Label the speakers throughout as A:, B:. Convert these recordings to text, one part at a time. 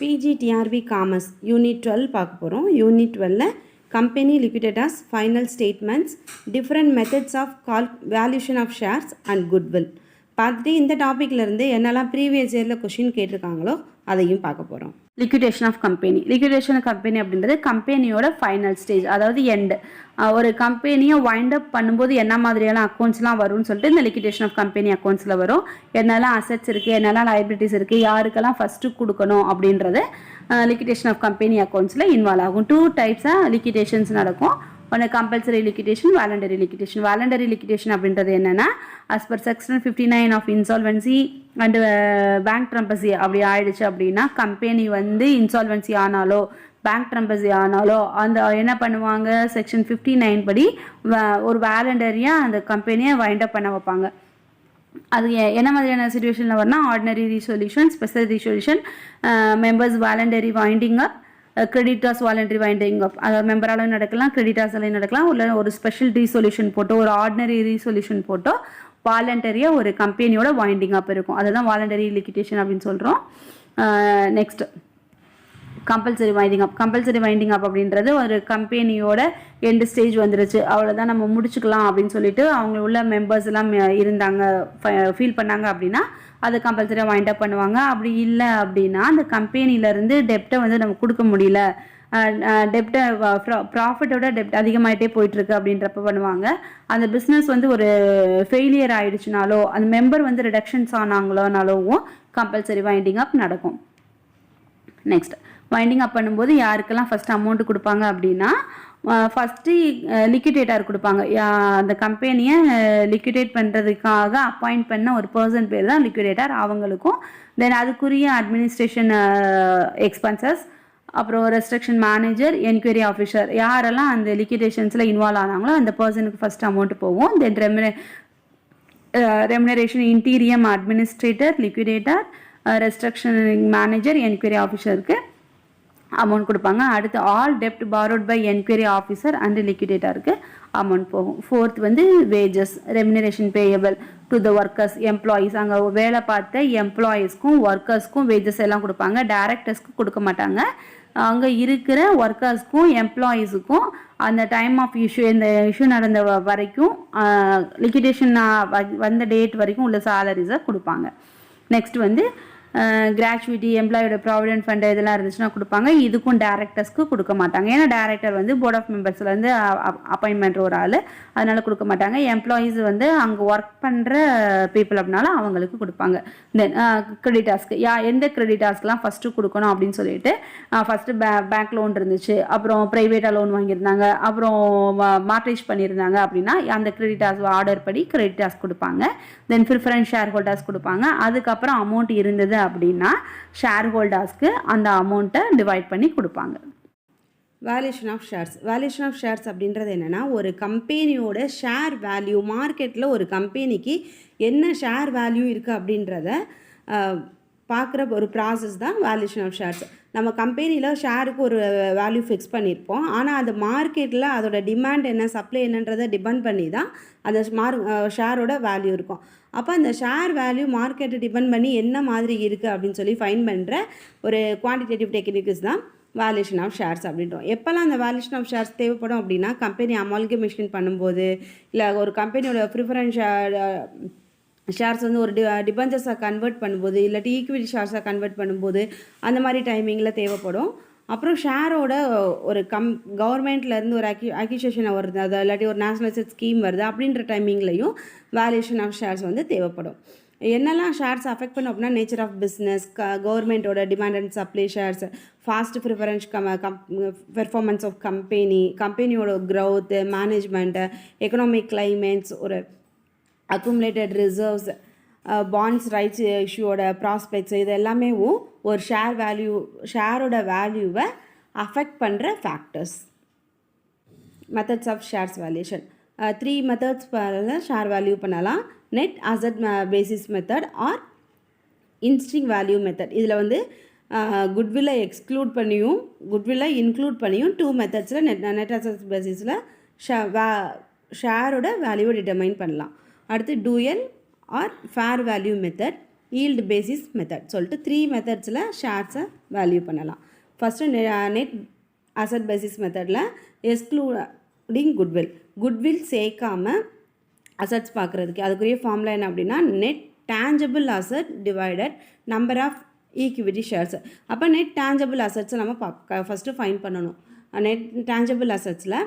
A: PGTRB Commerce Unit 12 பார்க்க போகிறோம். Unit 12 Company liquidated as final statements, different methods of valuation of shares and goodwill. பார்த்துட்டு இந்த டாப்பிக்கில் இருந்து என்னெல்லாம் ப்ரீவியஸ் இயரில் கொஷின் கேட்டிருக்காங்களோ அதையும் பார்க்க போகிறோம். Liquidation of company. Liquidation of company அப்படின்றது கம்பெனியோட ஃபைனல் ஸ்டேஜ், அதாவது எண்டு. ஒரு கம்பெனியை வைண்ட் அப் பண்ணும்போது என்ன மாதிரியான அக்கௌண்ட்ஸ்லாம் வரும்னு சொல்லிட்டு இந்த லிக்விடேஷன் ஆஃப் கம்பெனி அக்கௌண்ட்ஸில் வரும். என்னெல்லாம் அசெட்ஸ் இருக்குது, என்னெல்லாம் லைபிலிட்டிஸ் இருக்குது, யாருக்கெல்லாம் ஃபஸ்ட்டு கொடுக்கணும் அப்படின்றது லிக்விடேஷன் ஆஃப் கம்பெனி அக்கௌண்ட்ஸில் இன்வால்வ் ஆகும். 2 டைப்ஸாக லிக்விடேஷன்ஸ் நடக்கும். ஒன்று compulsory liquidation, voluntary liquidation. Voluntary liquidation அப்படின்றது என்னென்னா, as per section 59 of insolvency and bankruptcy அப்படி ஆயிடுச்சு அப்படின்னா, கம்பெனி வந்து இன்சால்வன்சி ஆனாலோ பேங்க் ட்ரம்பசி ஆனாலோ அந்த என்ன பண்ணுவாங்க, செக்ஷன் 59 படி ஒரு வாலண்டரியாக அந்த கம்பெனியை வைண்ட் அப் பண்ண வைப்பாங்க. அது என்ன மாதிரியான சுச்சுவேஷனில் வரனா, ordinary resolution, special resolution, members voluntary winding up, creditors voluntary winding up. அதாவது மெம்பராலும் நடக்கலாம், கிரெடிட்டார்ஸாலையும் நடக்கலாம். இல்லை ஒரு ஸ்பெஷல் ரீசொல்யூஷன் போட்டோ, ஒரு ஆர்டினரி ரீசொல்யூஷன் போட்டோ வாலண்டரியாக ஒரு கம்பெனியோட வைண்டிங் அப் இருக்கும். அதுதான் வாலண்டரி லிக்விடேஷன் அப்படின்னு சொல்கிறோம். நெக்ஸ்ட் கம்பல்சரி வைண்டிங் அப். கம்பல்சரி வைண்டிங் அப் அப்படின்றது ஒரு கம்பெனியோட எண்டு ஸ்டேஜ் வந்துருச்சு, அவ்வளோதான் நம்ம முடிச்சுக்கலாம் அப்படின்னு சொல்லிட்டு அவங்க உள்ள மெம்பர்ஸ் எல்லாம் இருந்தாங்க, ஃபீல் பண்ணாங்க அப்படின்னா அதை கம்பல்சரியாக வைண்ட் அப் பண்ணுவாங்க. அப்படி இல்லை அப்படின்னா அந்த கம்பெனியிலேருந்து டெப்டை வந்து நம்ம கொடுக்க முடியல, டெப்டை ப்ராஃபிட்டோட டெப்ட் அதிகமாகிட்டே போயிட்டுருக்கு அப்படின்றப்ப பண்ணுவாங்க. அந்த பிஸ்னஸ் வந்து ஒரு ஃபெயிலியர் ஆகிடுச்சுனாலோ, அந்த மெம்பர் வந்து ரிடக்ஷன்ஸ் ஆனாங்களோனாலும் கம்பல்சரி வைண்டிங் அப் நடக்கும். நெக்ஸ்ட் வைண்டிங் அப் பண்ணும்போது யாருக்கெல்லாம் ஃபஸ்ட் அமௌண்ட் கொடுப்பாங்க அப்படின்னா, ஃபஸ்ட்டு லிக்விடேட்டர் கொடுப்பாங்க. அந்த கம்பெனியை லிக்விடேட் பண்ணுறதுக்காக அப்பாயிண்ட் பண்ண ஒரு பர்சன் பேர் தான் லிக்விடேட்டர், அவங்களுக்கும். தென் அதுக்குரிய அட்மினிஸ்ட்ரேஷன் எக்ஸ்பென்சஸ், அப்புறம் ரெஸ்ட்ரிக்ஷன் மேனேஜர், என்கொயரி ஆஃபீஸர், யாரெல்லாம் அந்த லிக்விடேஷன்ஸில் இன்வால்வ் ஆனாங்களோ அந்த பர்சனுக்கு ஃபஸ்ட் அமௌண்ட் போகும். Then remuneration interim administrator, liquidator, restriction manager, enquiry ஆஃபீஸருக்கு அமௌண்ட் கொடுப்பாங்க. அடுத்து ஆல் டெப்ட் borrowed by enquiry officer and லிக்விடேட்டருக்கு அமௌண்ட் போகும். ஃபோர்த் வந்து wages, remuneration payable to the workers, employees. அங்கே வேலை பார்த்த எம்ப்ளாயீஸ்க்கும் ஒர்க்கர்ஸ்க்கும் வேஜஸ் எல்லாம் கொடுப்பாங்க. டைரக்டர்ஸ்க்கு கொடுக்க மாட்டாங்க. அங்கே இருக்கிற ஒர்க்கர்ஸ்க்கும் எம்ப்ளாயீஸுக்கும் அந்த டைம் ஆஃப் இஷ்யூ, இந்த இஷ்யூ நடந்த வரைக்கும், லிக்விடேஷன் வந்த டேட் வரைக்கும் உள்ள சேலரிஸை கொடுப்பாங்க. நெக்ஸ்ட் வந்து கிராச்சுவிட்டி, எம்ப்ளாயோட ப்ராவிடென்ட் ஃபண்டு இதெல்லாம் இருந்துச்சுன்னா கொடுப்பாங்க. இதுக்கும் டேரக்டர்ஸ்க்கு கொடுக்க மாட்டாங்க. ஏன்னா டேரக்டர் வந்து போர்ட் ஆஃப் மெம்பர்ஸ்லேருந்து அப்பாயின்மெண்ட் ஒரு ஆள், அதனால கொடுக்க மாட்டாங்க. எம்ப்ளாயீஸ் வந்து அங்கே ஒர்க் பண்ணுற பீப்புள் அப்படின்னால அவங்களுக்கு கொடுப்பாங்க. தென் கிரெடிட்டார்ஸ்க்கு எந்த கிரெடிட்டார்ஸ்க்கெலாம் ஃபஸ்ட்டு கொடுக்கணும் அப்படின்னு சொல்லிட்டு, ஃபஸ்ட்டு பேங்க் லோன் இருந்துச்சு, அப்புறம் ப்ரைவேட்டாக லோன் வாங்கியிருந்தாங்க, அப்புறம் மார்டேஜ் பண்ணியிருந்தாங்க அப்படின்னா அந்த கிரெடிட்டார்ஸ் ஆர்டர் படி கிரெடிட்டார்ஸ் கொடுப்பாங்க. தென் ப்ரிஃபரன்ஸ் ஷேர் ஹோல்டர்ஸ் கொடுப்பாங்க. அதுக்கப்புறம் அமௌண்ட் இருந்தது அப்படின்னா ஷேர் ஹோல்டர்ஸ்க்கு அந்த அமௌண்ட்டை டிவைட் பண்ணி கொடுப்பாங்க. Valuation of shares. Valuation of shares அப்படின்றது என்னென்னா, ஒரு கம்பெனியோட ஷேர் வேல்யூ, மார்க்கெட்டில் ஒரு கம்பெனிக்கு என்ன ஷேர் வேல்யூ இருக்குது அப்படின்றத பார்க்குற ஒரு ப்ராசஸ் தான் வேல்யூஷன் ஆஃப் ஷேர்ஸ். நம்ம கம்பெனியில் ஷேருக்கு ஒரு வேல்யூ ஃபிக்ஸ் பண்ணியிருப்போம், ஆனால் அந்த மார்க்கெட்டில் அதோட டிமாண்ட் என்ன, சப்ளை என்னன்றதை டிபெண்ட் பண்ணி தான் அந்த ஷேரோட வேல்யூ இருக்கும். அப்போ அந்த ஷேர் வேல்யூ மார்க்கெட்டை டிபெண்ட் பண்ணி என்ன மாதிரி இருக்குது அப்படின்னு சொல்லி ஃபைன் பண்ணுற ஒரு குவான்டிடேட்டிவ் டெக்னிக்ஸ் தான் வேல்யூஷன் ஆஃப் ஷேர்ஸ் அப்படின்றோம். எப்போல்லாம் அந்த வேல்யூஷன் ஆஃப் ஷேர்ஸ் தேவைப்படும் அப்படின்னா, கம்பெனி அமால்கமேஷன் பண்ணும்போது, இல்லை ஒரு கம்பெனியோட ப்ரிஃபரன்ஸ் ஷேர்ஸ் வந்து ஒரு டிபெஞ்சர்ஸாக கன்வெர்ட் பண்ணும்போது, இல்லாட்டி ஈக்விட்டி ஷேர்ஸாக கன்வெர்ட் பண்ணும்போது அந்த மாதிரி டைமிங்கில் தேவைப்படும். அப்புறம் ஷேரோட ஒரு கவர்மெண்ட்லேருந்து ஒரு அக்யூசியேஷன் வருது, அது இல்லாட்டி ஒரு நேஷனலைசேட் ஸ்கீம் வருது அப்படின்ற டைமிங்லையும் வேல்யூஷன் ஆஃப் ஷேர்ஸ் வந்து தேவைப்படும். என்னெல்லாம் ஷேர்ஸ் அஃபெக்ட் பண்ணும் அப்படின்னா, நேச்சர் ஆஃப் பிஸ்னஸ், கவர்மெண்ட்டோட demand and supply shares, past preference performance of கம்பெனியோட க்ரோத்து, மேனேஜ்மெண்ட்டு, எக்கனாமிக் கிளைமேட்ஸ், ஒரு அக்குமுலேட்டட் ரிசர்வ்ஸ், பாண்ட்ஸ் ரைட்ஸ் இஷ்யூவோட ப்ராஸ்பெக்ட்ஸ், இது எல்லாமே ஒரு ஷேரோட வேல்யூவை அஃபெக்ட் பண்ணுற factors. Methods of shares valuation. 3 methods share value பண்ணலாம். Net asset basis method or இன்ஸ்டிங் வேல்யூ மெத்தட். இதில் வந்து குட்வில்லை எக்ஸ்க்ளூட் பண்ணியும் குட்வில்லை இன்க்ளூட் பண்ணியும் 2 மெத்தட்ஸில் நெட் அசட் பேசிஸில் ஷேரோட வேல்யூவை டிட்டர்மைன் பண்ணலாம். அடுத்து dual or fair value method. Yield basis method சொல்லிட்டு 3 மெத்தட்ஸில் ஷேர்ஸை வேல்யூ பண்ணலாம். ஃபஸ்ட்டு நெட் அசட் பேசிஸ் மெத்தடில் எக்ஸ்க்ளூடிங் குட்வில் சேர்க்காமல் அசட்ஸ் பார்க்குறதுக்கு அதுக்குரிய ஃபார்முலா என்ன அப்படின்னா net tangible asset divided number of equity shares. அப்போ நெட் டேஞ்சபிள் அசட்ஸை நம்ம ஃபஸ்ட்டு ஃபைன் பண்ணணும். நெட் டேஞ்சபிள் அசட்ஸில்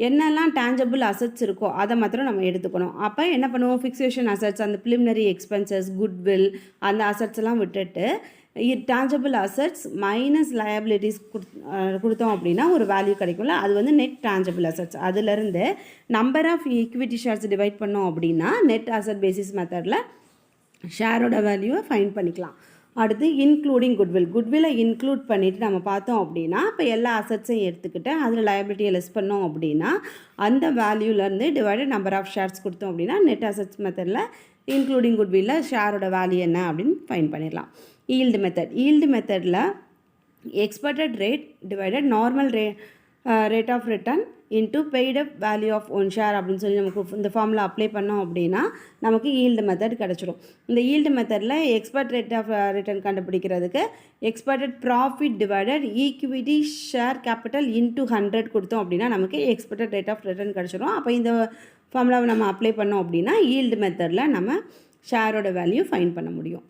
A: என்னெல்லாம் டேஞ்சபிள் அசட்ஸ் இருக்கோ அதை மாத்திரம் நம்ம எடுத்துக்கணும். அப்போ என்ன பண்ணுவோம், ஃபிக்ஸேஷன் அசட்ஸ், அந்த ப்ரிலிமினரி எக்ஸ்பென்சஸ், குட்வில், அந்த அசட்ஸ் எல்லாம் விட்டுட்டு டேஞ்சபிள் அசட்ஸ் மைனஸ் லயபிலிட்டிஸ் கொடுத்தோம் அப்படின்னா ஒரு வேல்யூ கிடைக்கும்ல, அது வந்து நெட் டேஞ்சபிள் அசட்ஸ். அதுலேருந்து number of equity shares divide பண்ணோம் அப்படின்னா நெட் அசட் பேசிஸ் மெத்தடில் ஷேரோட வேல்யூவை ஃபைன் பண்ணிக்கலாம். அடுத்து இன்க்ளூடிங் குட்வில்லை இன்க்ளூட் பண்ணிவிட்டு நம்ம பார்த்தோம் அப்படின்னா இப்போ எல்லா அசட்ஸையும் எடுத்துக்கிட்டு அதில் லயபிலிட்டியை லெஸ் பண்ணோம் அப்படின்னா அந்த வேல்யூலேருந்து டிவைடட் நம்பர் ஆஃப் ஷேர்ஸ் கொடுத்தோம் அப்படின்னா நெட் அசட்ஸ் மெத்தடில் இன்க்ளூடிங் குட்வில்ல ஷேரோட வேல்யூ என்ன அப்படின்னு ஃபைன் பண்ணிடலாம். ஈல்டு மெத்தடில் expected rate divided normal rate of return into paid up value of one share அப்படின்னு சொல்லி நமக்கு இந்த ஃபார்மில் அப்ளை பண்ணோம் அப்படின்னா நமக்கு ஈல்டு மெத்தட் கிடச்சிடும். இந்த ஈல்டு மெத்தடில் எக்ஸ்பெக்ட் ரேட் ஆஃப் ரிட்டர்ன் கண்டுபிடிக்கிறதுக்கு expected profit divided equity share capital into 100 கொடுத்தோம் அப்படின்னா நமக்கு எக்ஸ்பெக்டட் ரேட் ஆஃப் ரிட்டர்ன் கிடச்சிடும். அப்போ இந்த ஃபார்முலாவை நம்ம அப்ளை பண்ணோம் அப்படின்னா ஈல்டு மெத்தடில் நம்ம ஷேரோட வேல்யூ ஃபைன் பண்ண முடியும்.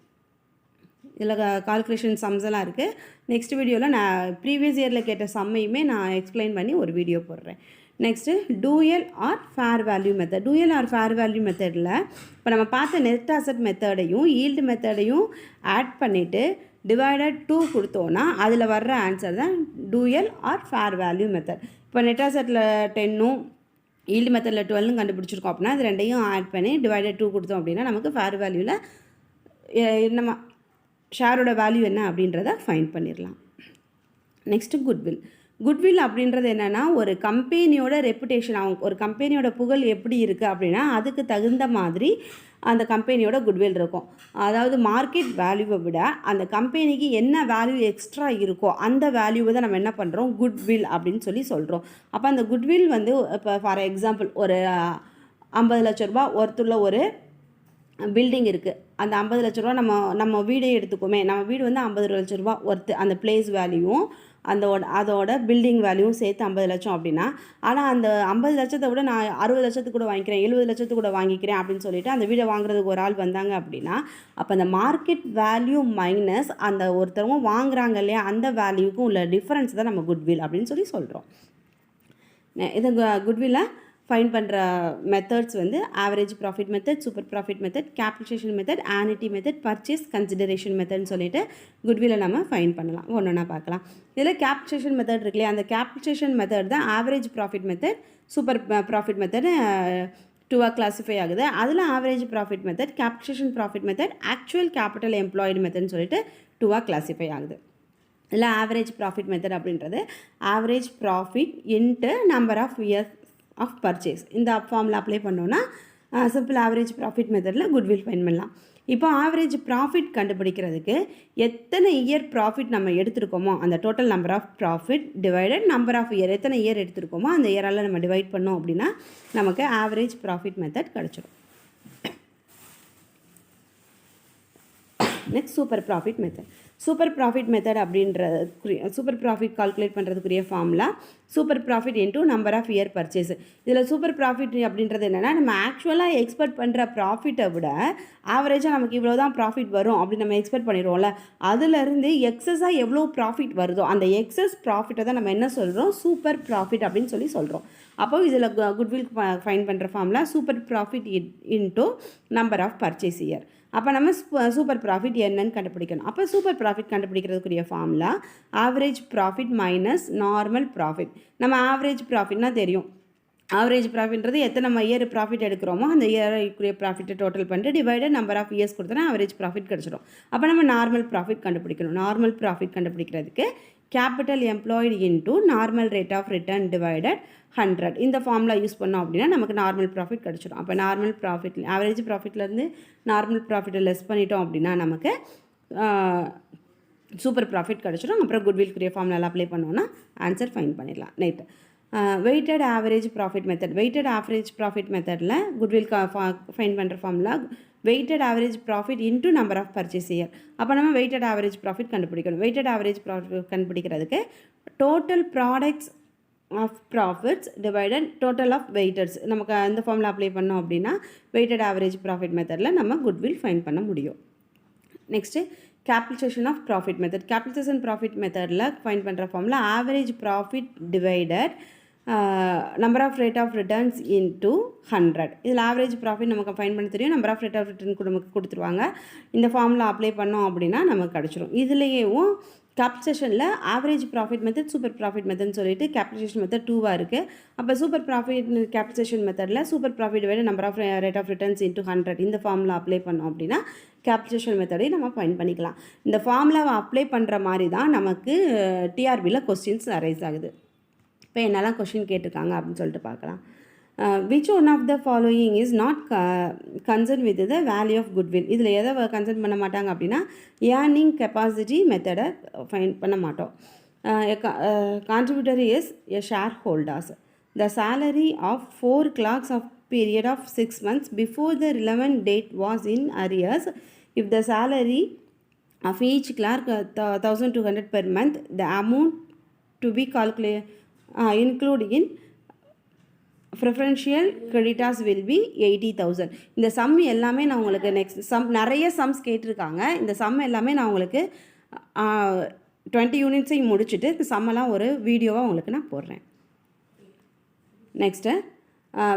A: இதில் கால்குலேஷன் சம்ஸ் எல்லாம் இருக்குது. நெக்ஸ்ட் வீடியோவில் நான் ப்ரீவியஸ் இயரில் கேட்ட சம்மையுமே நான் எக்ஸ்பிளைன் பண்ணி ஒரு வீடியோ போடுறேன். Next dual or fair value method. Dual or fair value மெத்தடில் இப்போ நம்ம பார்த்த நெட் அசட் மெத்தடையும் ஈல்டு மெத்தடையும் ஆட் பண்ணிவிட்டு டிவைடட் 2 கொடுத்தோன்னா அதில் வர்ற ஆன்சர் தான் dual or fair value method. இப்போ நெட் அசட்டில் 10ம் ஈல்டு மெத்தடில் 12 கண்டுபிடிச்சிருக்கோம் அப்படின்னா இது ரெண்டையும் ஆட் பண்ணி டிவைடட் 2 கொடுத்தோம் அப்படின்னா நமக்கு ஃபேர் வேல்யூவில் நம்ம ஷேரோட வேல்யூ என்ன அப்படின்றத ஃபைன் பண்ணிடலாம். நெக்ஸ்ட்டு குட்வில் அப்படின்றது என்னென்னா ஒரு கம்பெனியோட ரெப்புடேஷன், அவங்க ஒரு கம்பெனியோட புகழ் எப்படி இருக்குது அப்படின்னா அதுக்கு தகுந்த மாதிரி அந்த கம்பெனியோட குட்வில் இருக்கும். அதாவது மார்க்கெட் வேல்யூவை விட அந்த கம்பெனிக்கு என்ன வேல்யூ எக்ஸ்ட்ரா இருக்கோ அந்த வேல்யூவை தான் நம்ம என்ன பண்ணுறோம் குட்வில் அப்படின்னு சொல்லி சொல்கிறோம். அப்போ அந்த குட்வில் வந்து இப்போ ஃபார் எக்ஸாம்பிள் ஒரு 50 லட்ச ரூபா ஒருத்துள்ள ஒரு பில்டிங் இருக்குது. அந்த 50 லட்ச ரூபா நம்ம வீடே எடுத்துக்கோமே, நம்ம வீடு வந்து 50 லட்ச ரூபா ஒர்த்து, அந்த பிளேஸ் வேல்யூவும் அதோட பில்டிங் வேல்யூவும் சேர்த்து 50 லட்சம் அப்படின்னா, ஆனால் அந்த 50 லட்சத்தை விட நான் 60 லட்சத்துக்கு கூட வாங்கிக்கிறேன், 70 லட்சத்துக்கு கூட வாங்கிக்கிறேன் அப்படின்னு சொல்லிட்டு அந்த வீடை வாங்குறதுக்கு ஒரு ஆள் வந்தாங்க அப்படின்னா அப்போ அந்த மார்க்கெட் வேல்யூ மைனஸ் அந்த ஒருத்தவங்க வாங்குறாங்க இல்லையா அந்த வேல்யூக்கும் உள்ள டிஃப்ரென்ஸ் தான் நம்ம குட்வில் அப்படின்னு சொல்லி சொல்கிறோம். இது குட்வில்லை ஃபைன் பண்ணுற மெத்தட்ஸ் வந்து average profit method, super profit method, capitalisation method, annuity method, purchase consideration மெத்தட்னு சொல்லிட்டு குட்வில்லை நம்ம ஃபைன் பண்ணலாம். ஒன்றா பார்க்கலாம். இதில் கேபிட்டலைசேஷன் மெத்தட் இருக்கு இல்லையா, அந்த கேபிட்டலைசேஷன் மெத்தட் தான் average profit method, super profit method 2ஆக கிளாஸிஃபை ஆகுது. அதில் average profit method, capitalisation profit method, actual capital employed மெத்தட்னு சொல்லிட்டு 2ஆக கிளாஸிஃபை ஆகுது. இதில் ஆவரேஜ் ப்ராஃபிட் மெத்தட் அப்படின்றது average profit into number of years of purchase. இந்த ஃபார்மில் அப்ளை பண்ணோன்னா சிம்பிள் ஆவரேஜ் ப்ராஃபிட் மெத்தடில் குட்வில் ஃபைன் பண்ணலாம். இப்போ ஆவரேஜ் ப்ராஃபிட் கண்டுபிடிக்கிறதுக்கு எத்தனை இயர் ப்ராஃபிட் நம்ம எடுத்துருக்கோமோ அந்த total number of profit divided number of year, எத்தனை இயர் எடுத்துருக்கோமோ அந்த இயரால் நம்ம டிவைட் பண்ணோம் அப்படின்னா நமக்கு ஆவரேஜ் ப்ராஃபிட் மெத்தட் கிடச்சிடும். Next super profit method. Super profit method அப்படின்றது சூப்பர் ப்ராஃபிட் கால்குலேட் பண்ணுறதுக்குரிய formula super profit into number of year purchase. இதில் சூப்பர் ப்ராஃபிட் அப்படின்றது என்னென்னா நம்ம ஆக்சுவலாக எக்ஸ்பெக்ட் பண்ணுற ப்ராஃபிட்டை விட ஆவரேஜாக நமக்கு இவ்வளோ தான் ப்ராஃபிட் வரும் அப்படின்னு நம்ம எக்ஸ்பெக்ட் பண்ணிடுவோம்ல, அதுலேருந்து எக்ஸஸாக எவ்வளோ ப்ராஃபிட் வருதோ அந்த எக்ஸஸ் ப்ராஃபிட்டை தான் நம்ம என்ன சொல்கிறோம் சூப்பர் ப்ராஃபிட் அப்படின்னு சொல்கிறோம். அப்போ இதில் குட்வில் ஃபைன் பண்ணுற formula super profit into number of purchase year. அப்போ நம்ம சூப்பர் ப்ராஃபிட் என்னன்னு கண்டுபிடிக்கணும். அப்போ சூப்பர் ப்ராஃபிட் கண்டுபிடிக்கிறதுக்குரிய formula average profit minus normal profit. நம்ம ஆவரேஜ் ப்ராஃபிட்னா தெரியும், ஆவரேஜ் ப்ராஃபிட்ன்றது எத்தனை நம்ம இயர் ப்ராஃபிட் எடுக்கிறோமோ அந்த இயருக்குரிய ப்ராஃபிட்டை டோட்டல் பண்ணிட்டு டிவைடட் நம்பர் ஆஃப் இயர்ஸ் கொடுத்தோன்னா ஆவரேஜ் ப்ராஃபிட் கிடச்சிடும். அப்போ நம்ம நார்மல் ப்ராஃபிட் கண்டுபிடிக்கணும். நார்மல் ப்ராஃபிட் கண்டுபிடிக்கிறதுக்கு capital employed into normal rate of return divided 100 இந்த ஃபார்முலா யூஸ் பண்ணோம் அப்படின்னா நமக்கு நார்மல் ப்ராஃபிட் கிடச்சிடும். அப்போ நார்மல் ப்ராஃபிட் ஆவரேஜ் ப்ராஃபிட்லேருந்து நார்மல் ப்ராஃபிட்டை லெஸ் பண்ணிட்டோம் அப்படின்னா நமக்கு சூப்பர் ப்ராஃபிட் கிடச்சிடும். அப்புறம் குட்வில்க்குரிய ஃபார்முலா அப்ளை பண்ணோன்னா ஆன்சர் ஃபைன் பண்ணிடலாம். நைட்டு weighted average profit method. Weighted average profit மெத்தடில் குட்வில் ஃபைன் பண்ணுற formula weighted average profit into number of purchase year. அப்போ நம்ம வெயிட்டட் ஆவரேஜ் ப்ராஃபிட் கண்டுபிடிக்கணும். வெயிட்டட் ஆவரேஜ் ப்ராஃபிட் கண்டுபிடிக்கிறதுக்கு total products of profits divided total of weights நமக்கு அந்த formula apply பண்ணோம் அப்படின்னா வெயிட்டட் ஆவரேஜ் ப்ராஃபிட் மெத்தடில் நம்ம குட்வில் ஃபைன் பண்ண முடியும். Next capitalisation of profit method. Capitalisation profit மெத்தடில் ஃபைன் பண்ணுற formula average profit divided number of rate of returns into 100. இதில் ஆவரேஜ் ப்ராஃபிட் நமக்கு ஃபைன் பண்ண தெரியும், number of rate of return நமக்கு கொடுத்துருவாங்க. இந்த ஃபார்முலா அப்ளை பண்ணோம் அப்படின்னா நமக்கு கிடச்சிரும். இதுலேயும் கேபிட்டலைசேஷனில் average profit method super profit மெத்தட்னு சொல்லிட்டு கேபிட்டலைசேஷன் மெத்தட் 2 இருக்குது. அப்போ சூப்பர் ப்ராஃபிட் கேபிட்டலைசேஷன் மெத்தடில் super profit divided number of rate of returns into 100 இந்த ஃபார்முலா அப்ளை பண்ணோம் அப்படின்னா கேபிட்டலைசேஷன் மெத்தடை நம்ம ஃபைன் பண்ணிக்கலாம். இந்த ஃபார்முலாவை அப்ளை பண்ணுற மாதிரி தான் நமக்கு டிஆர்பியில் கொஸ்டின்ஸ் அரைஸ் ஆகுது. இப்போ என்னெல்லாம் கொஸ்டின் கேட்டிருக்காங்க அப்படின்னு சொல்லிட்டு பார்க்கலாம். Which one of the following is not concern with the value of goodwill. இதில் எதை கன்சர்ன் பண்ண மாட்டாங்க அப்படின்னா ஏர்னிங் கெப்பாசிட்டி மெத்தடை ஃபைன் பண்ண மாட்டோம். Contributor is a shareholders. The salary of 4 clerks of period of 6 months before the relevant date was in arrears. If the salary of each clerk 1200 per month, the amount to be included in preferential creditors will be 80,000. இந்த some எல்லாமே நான் உங்களுக்கு next நிறைய sums கேட்டிருக்காங்க. இந்த some எல்லாமே நான் உங்களுக்கு 20 யூனிட்ஸையும் முடிச்சுட்டு இந்த சம்மெல்லாம் ஒரு வீடியோவாக உங்களுக்கு நான் போடுறேன். Next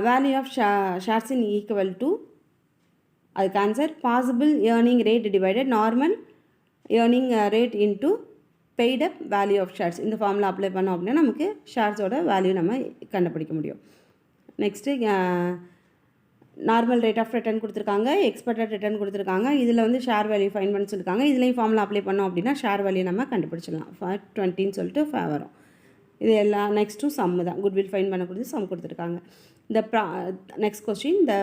A: value of shares in equal to அதுக்கு answer possible earning rate divided normal earning rate into paid up value of shares. இந்த ஃபார்முலா அப்ளை பண்ணோம் அப்படின்னா நமக்கு ஷேர்ஸோட வேல்யூ நம்ம கண்டுபிடிக்க முடியும். Next normal rate of return கொடுத்துருக்காங்க, எக்ஸ்பெக்டட் ரிட்டர்ன் கொடுத்துருக்காங்க. இதில் வந்து ஷேர் வேல்யூ ஃபைன் பண்ண சொல்லியிருக்காங்க. இதுலேயும் ஃபார்முலா அப்ளை பண்ணோம் அப்படின்னா ஷேர் வேல்யூ நம்ம கண்டுபிடிச்சிடலாம். 20ன்னு சொல்லிட்டு வரும். இது எல்லாம் நெக்ஸ்ட்டும் சம்மு தான். குட்வில் ஃபைன் பண்ணக்கூடிய சம் கொடுத்துருக்காங்க. Next question the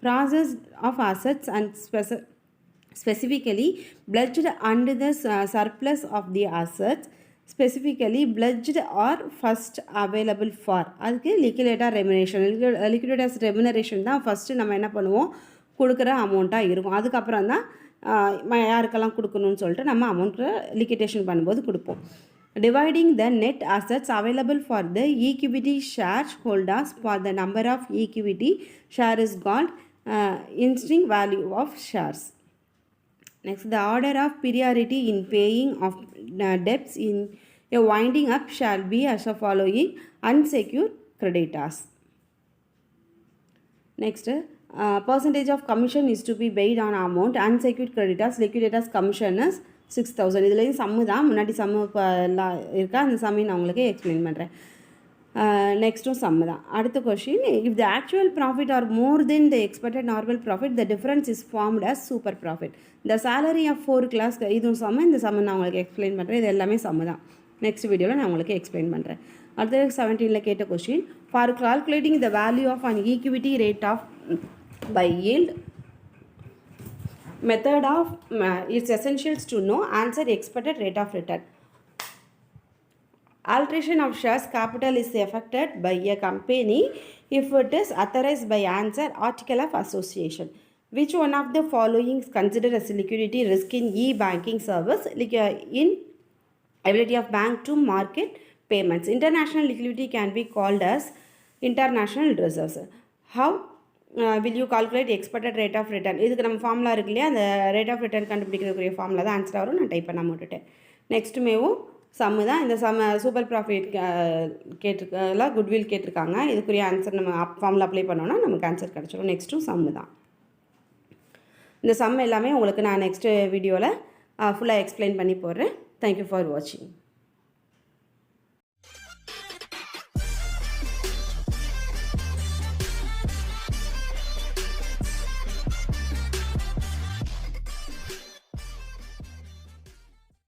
A: process of assets and specifically pledged under the surplus of the assets specifically pledged or first available for. அதுக்கு லிக்விடேட்டர் ரெமுனரேஷன். லிக்விடேட்டர்ஸ் ரெமுனரேஷன் தான் ஃபஸ்ட்டு நம்ம என்ன பண்ணுவோம் கொடுக்குற அமௌண்ட்டாக இருக்கும். அதுக்கப்புறம் தான் யாருக்கெல்லாம் கொடுக்கணும்னு சொல்லிட்டு நம்ம அமௌண்ட்டு லிக்விடேஷன் பண்ணும்போது கொடுப்போம். Dividing the net assets available for the equity shareholders for the number of equity share is called இன்ஸ்டிங் value of shares. Next, the order of priority in paying of debts in a winding up shall be as the following: unsecured creditors. Next, percentage of commission is to be paid on amount unsecured creditors. Liquidators commission is 6,000. இதுலேயும் சம்மு தான், முன்னாடி சம்மு இருக்கா, அந்த சம்மை நான் உங்களுக்கு explain பண்ணுறேன். நெக்ஸ்ட்டும் sum தான். அடுத்த question, if the actual profit are more than the expected normal profit the difference is formed as super profit. The salary of 4 clerks இதுவும் சம்மு, இந்த சம்மு நான் உங்களுக்கு எக்ஸ்பிளைன் பண்ணுறேன். இது எல்லாமே சம்மு தான். நெக்ஸ்ட் வீடியோவில் நான் உங்களுக்கு எக்ஸ்பிளைன் பண்ணுறேன். அடுத்தது 17ல் கேட்ட question, for calculating the value of an equity rate of by yield method of it's essentials to know answer expected rate of return. Alteration of shares capital is effected by a company if it is authorized by answer article of association. Which one of the following is considered as liquidity risk in e-banking service? In ability of bank to market payments. International liquidity can be called as international reserves. How will you calculate expected rate of return? இதுக்கு நம்ம formula இருக்கு இல்லையா, அந்த rate of return கண்டுபிடிக்கிறதுக்குரிய formula தான் answer வரும். நான் type பண்ணாமல் விட்டுட்டேன். நெக்ஸ்ட்டுமேவும் சம்மு தான். இந்த சூப்பர் ப்ராஃபிட் கேட்டிருக்கல, குட்வில் கேட்டிருக்காங்க. இதுக்குரிய ஆன்சர் நம்ம ஃபார்முலா அப்ளை பண்ணோன்னா நமக்கு ஆன்சர் கிடச்சிடும். நெக்ஸ்ட்டும் சம்மு தான். இந்த சம் எல்லாமே உங்களுக்கு நான் நெக்ஸ்ட்டு வீடியோவில் ஃபுல்லாக எக்ஸ்பிளைன் பண்ணி போடுறேன். தேங்க்யூ ஃபார் வாட்சிங்.